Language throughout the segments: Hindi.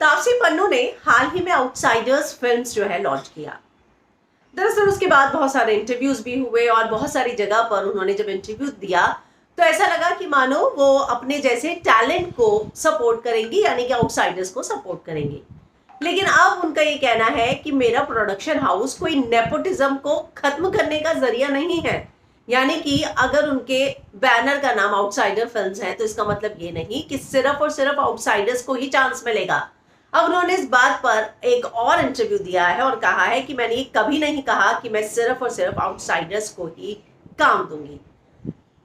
तापसी पन्नू ने हाल ही में आउटसाइडर्स फिल्म्स जो है लॉन्च किया। दरअसल उसके बाद बहुत सारे इंटरव्यूज भी हुए और बहुत सारी जगह पर उन्होंने जब इंटरव्यू दिया तो ऐसा लगा कि मानो वो अपने जैसे टैलेंट को सपोर्ट करेंगी, यानी कि आउटसाइडर्स को सपोर्ट करेंगी। लेकिन अब उनका ये कहना है कि मेरा प्रोडक्शन हाउस कोई नेपोटिज्म को खत्म करने का जरिया नहीं है। यानी कि अगर उनके बैनर का नाम आउटसाइडर फिल्म्स है तो इसका मतलब ये नहीं कि सिर्फ और सिर्फ आउटसाइडर्स को ही चांस मिलेगा। अब उन्होंने इस बात पर एक और इंटरव्यू दिया है और कहा है कि मैंने ये कभी नहीं कहा कि मैं सिर्फ और सिर्फ आउटसाइडर्स को ही काम दूंगी।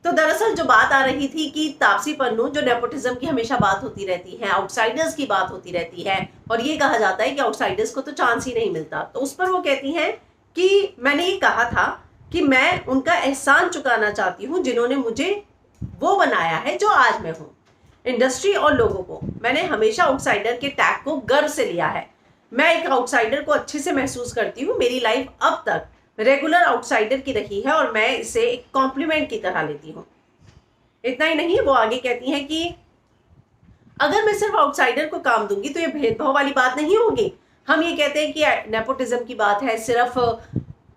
तो दरअसल जो बात आ रही थी कि तापसी पन्नू, जो नेपोटिज्म की हमेशा बात होती रहती है, आउटसाइडर्स की बात होती रहती है और ये कहा जाता है कि आउटसाइडर्स को तो चांस ही नहीं मिलता, तो उस पर वो कहती हैं कि मैंने ये कहा था कि मैं उनका एहसान चुकाना चाहती हूँ जिन्होंने मुझे वो बनाया है जो आज मैं हूँ। इंडस्ट्री और लोगों को मैंने हमेशा आउटसाइडर के टैग को गर्व से लिया है। मैं एक आउटसाइडर को अच्छे से महसूस करती हूँ। मेरी लाइफ अब तक रेगुलर आउटसाइडर की रही है और मैं इसे एक कॉम्प्लीमेंट की तरह लेती हूँ। इतना ही नहीं, वो आगे कहती हैं कि अगर मैं सिर्फ आउटसाइडर को काम दूंगी तो ये भेदभाव वाली बात नहीं होगी। हम ये कहते हैं कि नेपोटिज्म की बात है, सिर्फ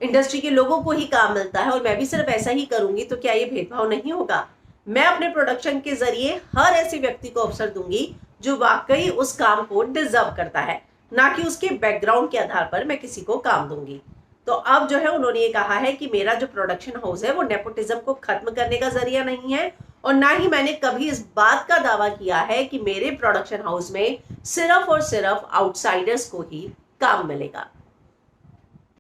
इंडस्ट्री के लोगों को ही काम मिलता है और मैं भी सिर्फ ऐसा ही करूंगी, तो क्या ये भेदभाव नहीं होगा? मैं अपने प्रोडक्शन के जरिए हर ऐसे व्यक्ति को अवसर दूंगी जो वाकई उस काम को डिजर्व करता है, ना कि उसके बैकग्राउंड के आधार पर मैं किसी को काम दूंगी। तो अब जो है उन्होंने ये कहा है कि मेरा जो प्रोडक्शन हाउस है वो नेपोटिज्म को खत्म करने का जरिया नहीं है और ना ही मैंने कभी इस बात का दावा किया है कि मेरे प्रोडक्शन हाउस में सिर्फ और सिर्फ आउटसाइडर्स को ही काम मिलेगा।